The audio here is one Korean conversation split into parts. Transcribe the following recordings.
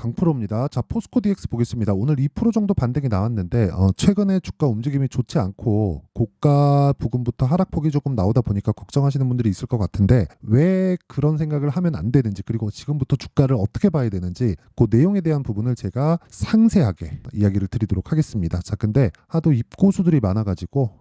강프로입니다. 자, 포스코 DX 보겠습니다. 오늘 2% 정도 반등이 나왔는데 최근에 주가 움직임이 좋지 않고 고가 부근부터 하락폭이 조금 나오다 보니까 걱정하시는 분들이 있을 것 같은데 왜 그런 생각을 하면 안 되는지, 그리고 지금부터 주가를 어떻게 봐야 되는지 그 내용에 대한 부분을 제가 상세하게 이야기를 드리도록 하겠습니다. 자, 근데 하도 입고수들이 많아가지고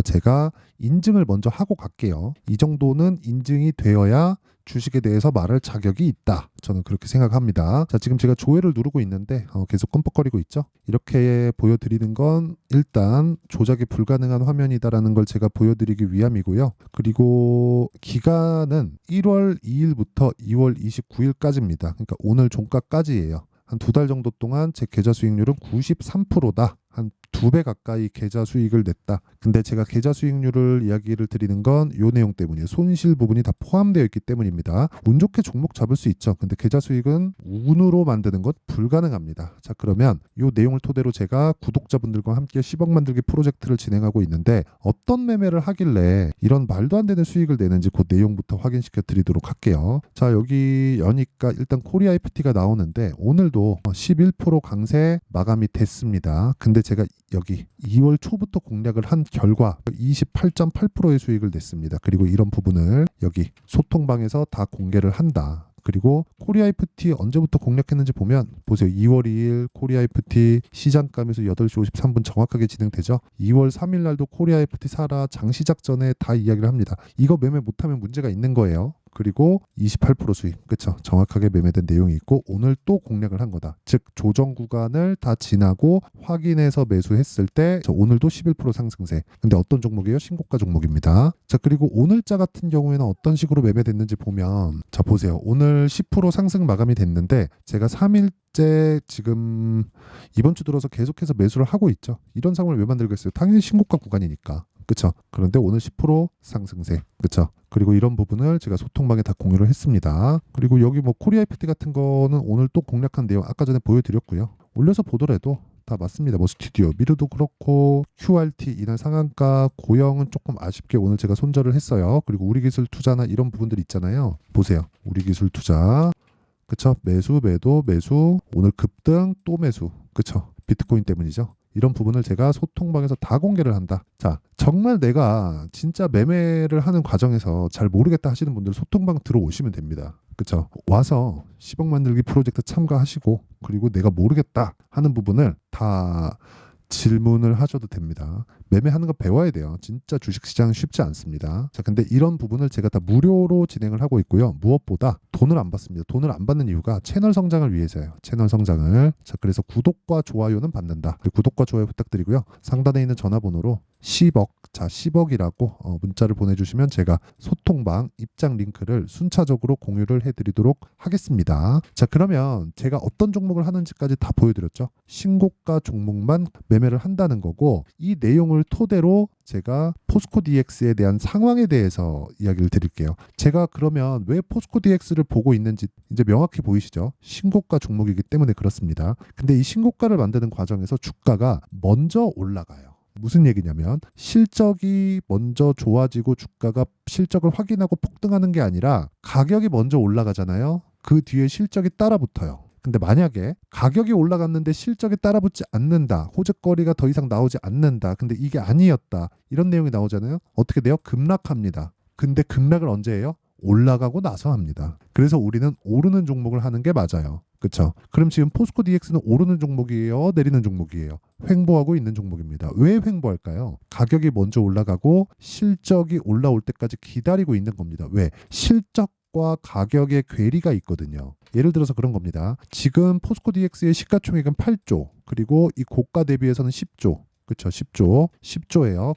제가 인증을 먼저 하고 갈게요. 이 정도는 인증이 되어야 주식에 대해서 말할 자격이 있다. 저는 그렇게 생각합니다. 자, 지금 제가 조회를 누르고 있는데 계속 껌뻑거리고 있죠. 이렇게 보여드리는 건 일단 조작이 불가능한 화면이다라는 걸 제가 보여드리기 위함이고요. 그리고 기간은 1월 2일부터 2월 29일까지입니다. 그러니까 오늘 종가까지예요. 한 2달 정도 동안 제 계좌 수익률은 93%다. 한 2배 가까이 계좌 수익을 냈다. 근데 제가 계좌 수익률을 이야기를 드리는 건 이 내용 때문이에요. 손실 부분이 다 포함되어 있기 때문입니다. 운 좋게 종목 잡을 수 있죠. 근데 계좌 수익은 운으로 만드는 건 불가능합니다. 자, 그러면 이 내용을 토대로 제가 구독자분들과 함께 10억 만들기 프로젝트를 진행하고 있는데 어떤 매매를 하길래 이런 말도 안 되는 수익을 내는지 그 내용부터 확인시켜 드리도록 할게요. 자, 여기 여니까 일단 코리아 FT가 나오는데 오늘도 11% 강세 마감이 됐습니다. 근데 제가 여기 2월 초부터 공략을 한 결과 28.8%의 수익을 냈습니다. 그리고 이런 부분을 여기 소통방에서 다 공개를 한다. 그리고 코리아 FT 언제부터 공략했는지 보면 보세요. 2월 2일 코리아 FT 시장감에서 8시 53분 정확하게 진행되죠. 2월 3일 날도 코리아 FT 사라 장 시작 전에 다 이야기를 합니다. 이거 매매 못하면 문제가 있는 거예요. 그리고 28% 수익, 그쵸? 정확하게 매매된 내용이 있고 오늘 또 공략을 한 거다. 즉 조정 구간을 다 지나고 확인해서 매수했을 때 오늘도 11% 상승세. 근데 어떤 종목이에요? 신고가 종목입니다. 자, 그리고 오늘자 같은 경우에는 어떤 식으로 매매됐는지 보면 자, 보세요. 오늘 10% 상승 마감이 됐는데 제가 3일째 지금 이번 주 들어서 계속해서 매수를 하고 있죠. 이런 상황을 왜 만들겠어요? 당연히 신고가 구간이니까. 그쵸? 그런데 오늘 10% 상승세. 그쵸? 그리고 이런 부분을 제가 소통방에 다 공유를 했습니다. 그리고 여기 뭐 코리아 FT 같은 거는 오늘 또 공략한 내용 아까 전에 보여드렸고요. 올려서 보더라도 다 맞습니다. 뭐 스튜디오 미르도 그렇고 QRT 이날 상한가 고영은 조금 아쉽게 오늘 제가 손절을 했어요. 그리고 우리기술 투자나 이런 부분들 있잖아요. 보세요. 우리기술 투자. 그쵸? 매수 매도 매수 오늘 급등 또 매수. 그쵸? 비트코인 때문이죠. 이런 부분을 제가 소통방에서 다 공개를 한다. 자, 정말 내가 진짜 매매를 하는 과정에서 잘 모르겠다 하시는 분들 소통방 들어오시면 됩니다. 그쵸? 와서 10억 만들기 프로젝트 참가하시고 그리고 내가 모르겠다 하는 부분을 다 질문을 하셔도 됩니다. 매매하는 거 배워야 돼요. 진짜 주식시장은 쉽지 않습니다. 자, 근데 이런 부분을 제가 다 무료로 진행을 하고 있고요. 무엇보다 돈을 안 받습니다. 돈을 안 받는 이유가 채널 성장을 위해서예요. 채널 성장을. 자, 그래서 구독과 좋아요는 받는다. 구독과 좋아요 부탁드리고요. 상단에 있는 전화번호로 10억, 자 10억이라고 문자를 보내주시면 제가 소통방 입장 링크를 순차적으로 공유를 해드리도록 하겠습니다. 자, 그러면 제가 어떤 종목을 하는지까지 다 보여드렸죠. 신고가 종목만 매매를 한다는 거고 이 내용을 토대로 제가 포스코 DX에 대한 상황에 대해서 이야기를 드릴게요. 제가 그러면 왜 포스코 DX를 보고 있는지 이제 명확히 보이시죠? 신고가 종목이기 때문에 그렇습니다. 근데 이 신고가를 만드는 과정에서 주가가 먼저 올라가요. 무슨 얘기냐면 실적이 먼저 좋아지고 주가가 실적을 확인하고 폭등하는 게 아니라 가격이 먼저 올라가잖아요. 그 뒤에 실적이 따라붙어요. 근데 만약에 가격이 올라갔는데 실적이 따라붙지 않는다. 호재거리가 더 이상 나오지 않는다. 근데 이게 아니었다. 이런 내용이 나오잖아요. 어떻게 돼요? 급락합니다. 근데 급락을 언제 해요? 올라가고 나서 합니다. 그래서 우리는 오르는 종목을 하는 게 맞아요. 그렇죠? 그럼 지금 포스코 DX는 오르는 종목이에요? 내리는 종목이에요? 횡보하고 있는 종목입니다. 왜 횡보할까요? 가격이 먼저 올라가고 실적이 올라올 때까지 기다리고 있는 겁니다. 왜? 실적과 가격의 괴리가 있거든요. 예를 들어서 그런 겁니다. 지금 포스코 DX의 시가총액은 8조, 그리고 이 고가 대비해서는 10조. 그렇죠. 10조예요.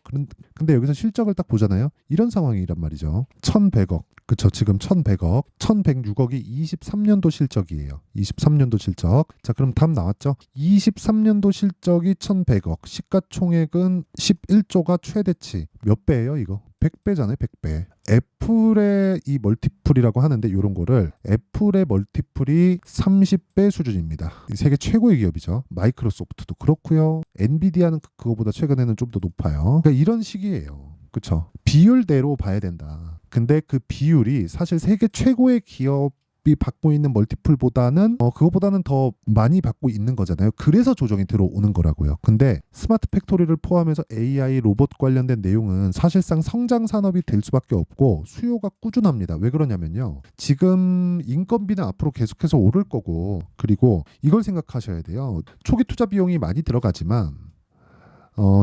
근데 여기서 실적을 딱 보잖아요. 이런 상황이란 말이죠. 1,100억. 그렇죠. 지금 1,100억. 1,106억이 23년도 실적이에요. 23년도 실적. 자, 그럼 답 나왔죠? 23년도 실적이 1,100억. 시가총액은 11조가 최대치. 몇 배예요, 이거? 100배잖아요, 100배. 애플의 이 멀티플이라고 하는데 이런 거를 애플의 멀티플이 30배 수준입니다. 세계 최고의 기업이죠. 마이크로소프트도 그렇고요. 엔비디아는 그거보다 최근에는 좀 더 높아요. 그러니까 이런 식이에요. 그렇죠? 비율대로 봐야 된다. 근데 그 비율이 사실 세계 최고의 기업 기업이 받고 있는 멀티플보다는 그거보다는 더 많이 받고 있는 거잖아요. 그래서 조정이 들어오는 거라고요. 근데 스마트 팩토리를 포함해서 AI 로봇 관련된 내용은 사실상 성장 산업이 될 수밖에 없고 수요가 꾸준합니다. 왜 그러냐면요. 지금 인건비는 앞으로 계속해서 오를 거고, 그리고 이걸 생각하셔야 돼요. 초기 투자 비용이 많이 들어가지만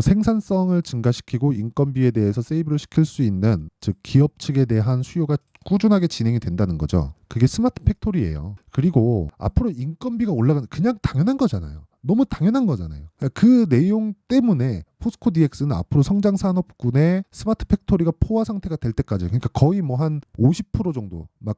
생산성을 증가시키고 인건비에 대해서 세이브를 시킬 수 있는, 즉 기업 측에 대한 수요가 꾸준하게 진행이 된다는 거죠. 그게 스마트 팩토리예요. 그리고 앞으로 인건비가 올라가는, 그냥 당연한 거잖아요. 너무 당연한 거잖아요. 그 내용 때문에 포스코 DX는 앞으로 성장 산업군의 스마트 팩토리가 포화 상태가 될 때까지, 그러니까 거의 뭐 한 50% 정도, 막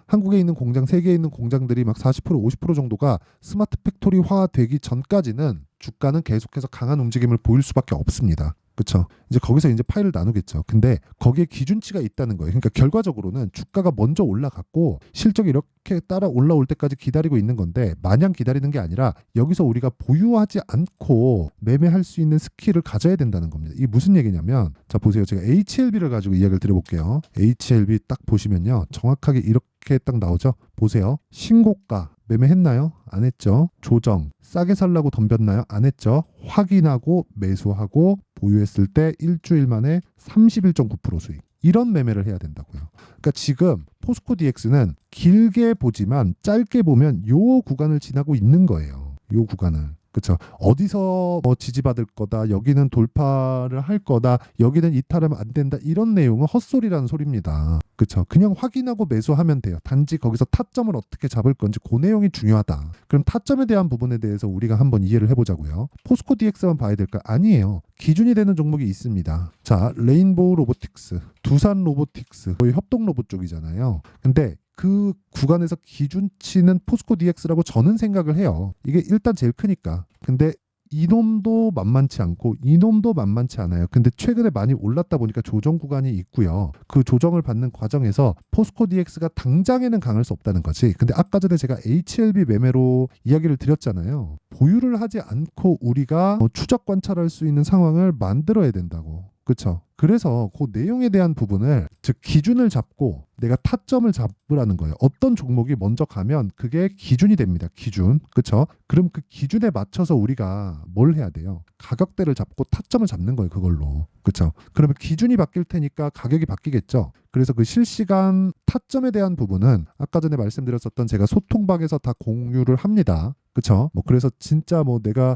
한국에 있는 공장, 세계에 있는 공장들이 막 40%, 50% 정도가 스마트 팩토리화 되기 전까지는 주가는 계속해서 강한 움직임을 보일 수밖에 없습니다. 그렇죠. 이제 거기서 이제 파일을 나누겠죠. 근데 거기에 기준치가 있다는 거예요. 그러니까 결과적으로는 주가가 먼저 올라갔고 실적이 이렇게 따라 올라올 때까지 기다리고 있는 건데, 마냥 기다리는 게 아니라 여기서 우리가 보유하지 않고 매매할 수 있는 스킬을 가져야 된다는 겁니다. 이게 무슨 얘기냐면, 자 보세요. 제가 HLB를 가지고 이야기를 드려볼게요. HLB 딱 보시면요. 정확하게 이렇게 딱 나오죠. 보세요. 신고가 매매했나요? 안 했죠. 조정 싸게 살라고 덤볐나요? 안 했죠. 확인하고 매수하고 보유했을 때 일주일 만에 31.9% 수익. 이런 매매를 해야 된다고요. 그러니까 지금 포스코 DX는 길게 보지만 짧게 보면 요 구간을 지나고 있는 거예요. 요 구간을. 그렇죠. 어디서 지지받을 거다, 여기는 돌파를 할 거다, 여기는 이탈하면 안 된다, 이런 내용은 헛소리라는 소리입니다. 그렇죠. 그냥 확인하고 매수하면 돼요. 단지 거기서 타점을 어떻게 잡을 건지 그 내용이 중요하다. 그럼 타점에 대한 부분에 대해서 우리가 한번 이해를 해보자고요. 포스코 DX만 봐야 될까? 아니에요. 기준이 되는 종목이 있습니다. 자, 레인보우 로보틱스, 두산 로보틱스, 거의 협동 로봇 쪽이잖아요. 근데 그 구간에서 기준치는 포스코 DX라고 저는 생각을 해요. 이게 일단 제일 크니까. 근데 이놈도 만만치 않고 이놈도 만만치 않아요. 근데 최근에 많이 올랐다 보니까 조정 구간이 있고요. 그 조정을 받는 과정에서 포스코 DX가 당장에는 강할 수 없다는 거지. 근데 아까 전에 제가 HLB 매매로 이야기를 드렸잖아요. 보유를 하지 않고 우리가 추적 관찰할 수 있는 상황을 만들어야 된다고. 그렇죠. 그래서 그 내용에 대한 부분을, 즉 기준을 잡고 내가 타점을 잡으라는 거예요. 어떤 종목이 먼저 가면 그게 기준이 됩니다. 기준. 그렇죠? 그럼 그 기준에 맞춰서 우리가 뭘 해야 돼요? 가격대를 잡고 타점을 잡는 거예요. 그걸로. 그렇죠? 그러면 기준이 바뀔 테니까 가격이 바뀌겠죠. 그래서 그 실시간 타점에 대한 부분은 아까 전에 말씀드렸었던 제가 소통방에서 다 공유를 합니다. 그렇죠? 그래서 진짜 내가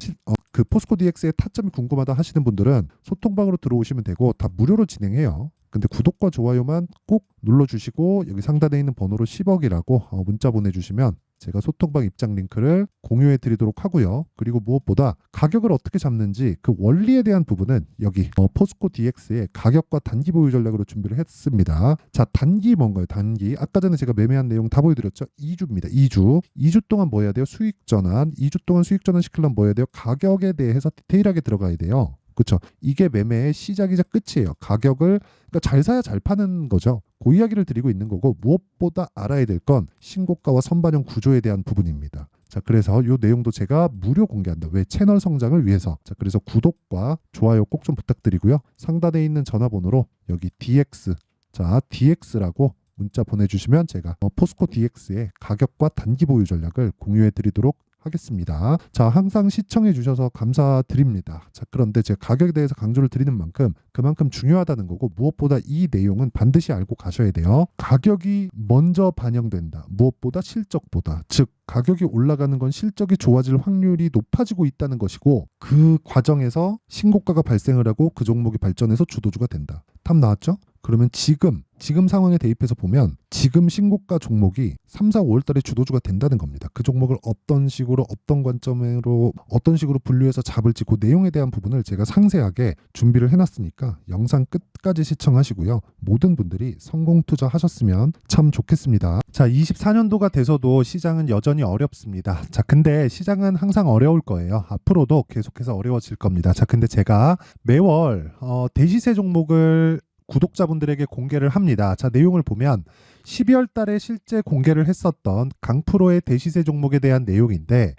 그 포스코 DX의 타점이 궁금하다 하시는 분들은 소통방으로 들어오시면 되고 다 무료로 진행해요. 근데 구독과 좋아요만 꼭 눌러주시고 여기 상단에 있는 번호로 10억이라고 문자 보내주시면 제가 소통방 입장 링크를 공유해 드리도록 하고요. 그리고 무엇보다 가격을 어떻게 잡는지 그 원리에 대한 부분은 여기 포스코 DX의 가격과 단기 보유 전략으로 준비를 했습니다. 자, 단기 뭔가요? 단기. 아까 전에 제가 매매한 내용 다 보여드렸죠? 2주입니다. 2주 동안 뭐 해야 돼요? 수익 전환. 2주 동안 수익 전환 시키려면 뭐 해야 돼요? 가격에 대해서 디테일하게 들어가야 돼요. 그렇죠. 이게 매매의 시작이자 끝이에요. 가격을, 그러니까 잘 사야 잘 파는 거죠. 그 이야기를 드리고 있는 거고, 무엇보다 알아야 될 건 신고가와 선반영 구조에 대한 부분입니다. 자, 그래서 이 내용도 제가 무료 공개한다. 왜? 채널 성장을 위해서. 자, 그래서 구독과 좋아요 꼭 좀 부탁드리고요. 상단에 있는 전화번호로 여기 DX, 자 DX라고 문자 보내주시면 제가 포스코 DX의 가격과 단기 보유 전략을 공유해 드리도록 하겠습니다. 자, 항상 시청해 주셔서 감사드립니다. 자, 그런데 제가 가격에 대해서 강조를 드리는 만큼 그만큼 중요하다는 거고, 무엇보다 이 내용은 반드시 알고 가셔야 돼요. 가격이 먼저 반영된다. 무엇보다 실적보다. 즉 가격이 올라가는 건 실적이 좋아질 확률이 높아지고 있다는 것이고, 그 과정에서 신고가가 발생을 하고 그 종목이 발전해서 주도주가 된다. 답 나왔죠? 그러면 지금 상황에 대입해서 보면 지금 신고가 종목이 3, 4, 5월 달에 주도주가 된다는 겁니다. 그 종목을 어떤 식으로 어떤 관점으로 어떤 식으로 분류해서 잡을지 그 내용에 대한 부분을 제가 상세하게 준비를 해놨으니까 영상 끝까지 시청하시고요. 모든 분들이 성공 투자하셨으면 참 좋겠습니다. 자, 24년도가 돼서도 시장은 여전히 어렵습니다. 자, 근데 시장은 항상 어려울 거예요. 앞으로도 계속해서 어려워질 겁니다. 자, 근데 제가 매월 대시세 종목을 구독자분들에게 공개를 합니다. 자, 내용을 보면 12월 달에 실제 공개를 했었던 강프로의 대시세 종목에 대한 내용인데,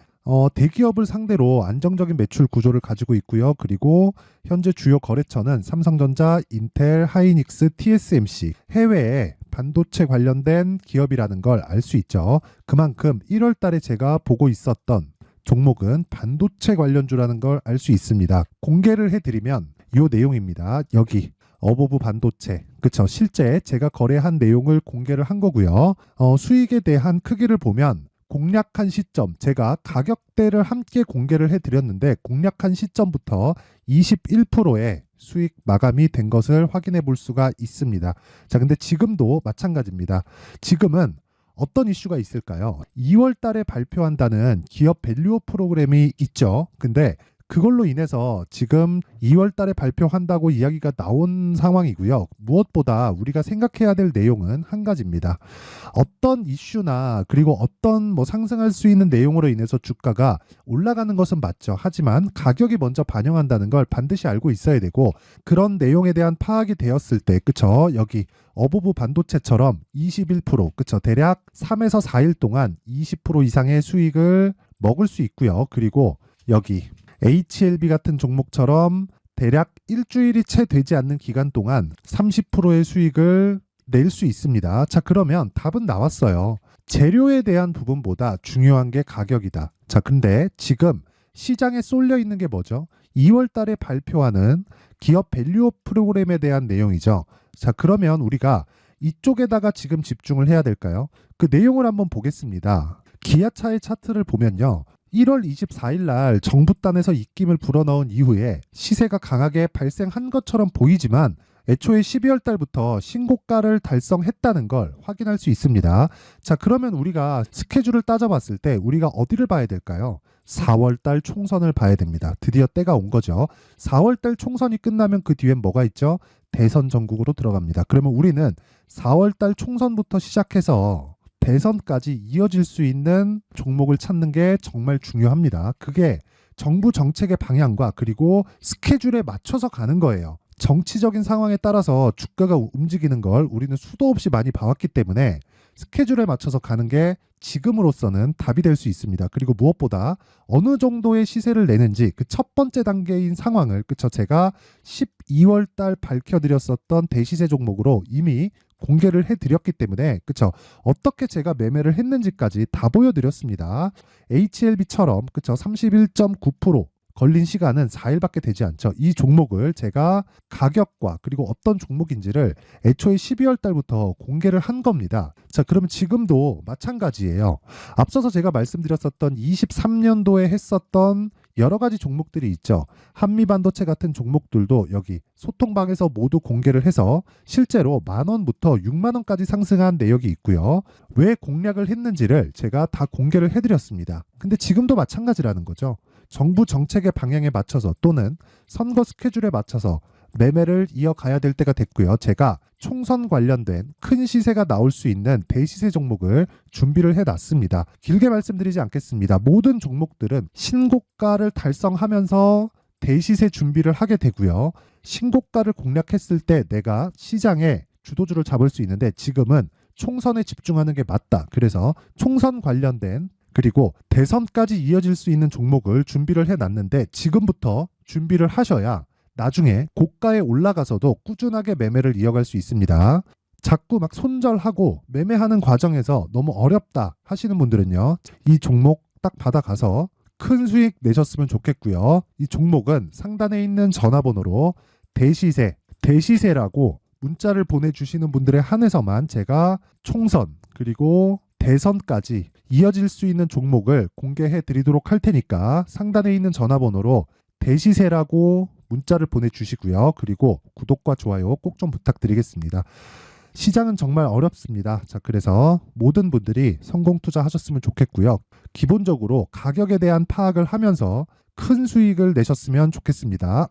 대기업을 상대로 안정적인 매출 구조를 가지고 있고요. 그리고 현재 주요 거래처는 삼성전자, 인텔, 하이닉스, TSMC, 해외에 반도체 관련된 기업이라는 걸 알 수 있죠. 그만큼 1월 달에 제가 보고 있었던 종목은 반도체 관련주라는 걸 알 수 있습니다. 공개를 해드리면 이 내용입니다. 여기 어보브 반도체, 그쵸? 실제 제가 거래한 내용을 공개를 한 거고요. 수익에 대한 크기를 보면 공략한 시점, 제가 가격대를 함께 공개를 해드렸는데 공략한 시점부터 21%의 수익 마감이 된 것을 확인해 볼 수가 있습니다. 자, 근데 지금도 마찬가지입니다. 지금은 어떤 이슈가 있을까요? 2월 달에 발표한다는 기업 밸류업 프로그램이 있죠. 근데 그걸로 인해서 지금 2월 달에 발표한다고 이야기가 나온 상황이고요. 무엇보다 우리가 생각해야 될 내용은 한 가지입니다. 어떤 이슈나 그리고 어떤 상승할 수 있는 내용으로 인해서 주가가 올라가는 것은 맞죠. 하지만 가격이 먼저 반영한다는 걸 반드시 알고 있어야 되고, 그런 내용에 대한 파악이 되었을 때, 그쵸? 여기 어보브 반도체처럼 21%, 그쵸? 대략 3에서 4일 동안 20% 이상의 수익을 먹을 수 있고요. 그리고 여기 HLB 같은 종목처럼 대략 일주일이 채 되지 않는 기간 동안 30%의 수익을 낼 수 있습니다. 자, 그러면 답은 나왔어요. 재료에 대한 부분보다 중요한 게 가격이다. 자, 근데 지금 시장에 쏠려 있는 게 뭐죠? 2월 달에 발표하는 기업 밸류업 프로그램에 대한 내용이죠. 자, 그러면 우리가 이쪽에다가 지금 집중을 해야 될까요? 그 내용을 한번 보겠습니다. 기아차의 차트를 보면요. 1월 24일 날 정부단에서 입김을 불어넣은 이후에 시세가 강하게 발생한 것처럼 보이지만 애초에 12월 달부터 신고가를 달성했다는 걸 확인할 수 있습니다. 자, 그러면 우리가 스케줄을 따져봤을 때 우리가 어디를 봐야 될까요? 4월 달 총선을 봐야 됩니다. 드디어 때가 온 거죠. 4월 달 총선이 끝나면 그 뒤엔 뭐가 있죠? 대선 전국으로 들어갑니다. 그러면 우리는 4월 달 총선부터 시작해서 대선까지 이어질 수 있는 종목을 찾는 게 정말 중요합니다. 그게 정부 정책의 방향과 그리고 스케줄에 맞춰서 가는 거예요. 정치적인 상황에 따라서 주가가 움직이는 걸 우리는 수도 없이 많이 봐왔기 때문에 스케줄에 맞춰서 가는 게 지금으로서는 답이 될 수 있습니다. 그리고 무엇보다 어느 정도의 시세를 내는지 그 첫 번째 단계인 상황을, 그쵸? 제가 12월 달 밝혀드렸었던 대시세 종목으로 이미 공개를 해드렸기 때문에, 그쵸? 어떻게 제가 매매를 했는지까지 다 보여드렸습니다. HLB처럼, 그쵸? 31.9% 걸린 시간은 4일밖에 되지 않죠. 이 종목을 제가 가격과 그리고 어떤 종목인지를 애초에 12월 달부터 공개를 한 겁니다. 자, 그러면 지금도 마찬가지예요. 앞서서 제가 말씀드렸었던 23년도에 했었던 여러 가지 종목들이 있죠. 한미반도체 같은 종목들도 여기 소통방에서 모두 공개를 해서 실제로 10,000원부터 60,000원까지 상승한 내역이 있고요. 왜 공략을 했는지를 제가 다 공개를 해드렸습니다. 근데 지금도 마찬가지라는 거죠. 정부 정책의 방향에 맞춰서 또는 선거 스케줄에 맞춰서 매매를 이어가야 될 때가 됐고요. 제가 총선 관련된 큰 시세가 나올 수 있는 대시세 종목을 준비를 해놨습니다. 길게 말씀드리지 않겠습니다. 모든 종목들은 신고가를 달성하면서 대시세 준비를 하게 되고요. 신고가를 공략했을 때 내가 시장에 주도주를 잡을 수 있는데 지금은 총선에 집중하는 게 맞다. 그래서 총선 관련된 그리고 대선까지 이어질 수 있는 종목을 준비를 해놨는데 지금부터 준비를 하셔야 나중에 고가에 올라가서도 꾸준하게 매매를 이어갈 수 있습니다. 자꾸 막 손절하고 매매하는 과정에서 너무 어렵다 하시는 분들은요. 이 종목 딱 받아가서 큰 수익 내셨으면 좋겠고요. 이 종목은 상단에 있는 전화번호로 대시세라고 문자를 보내주시는 분들에 한해서만 제가 총선 그리고 대선까지 이어질 수 있는 종목을 공개해 드리도록 할 테니까 상단에 있는 전화번호로 대시세라고 문자를 보내주시고요. 그리고 구독과 좋아요 꼭 좀 부탁드리겠습니다. 시장은 정말 어렵습니다. 자, 그래서 모든 분들이 성공 투자하셨으면 좋겠고요. 기본적으로 가격에 대한 파악을 하면서 큰 수익을 내셨으면 좋겠습니다.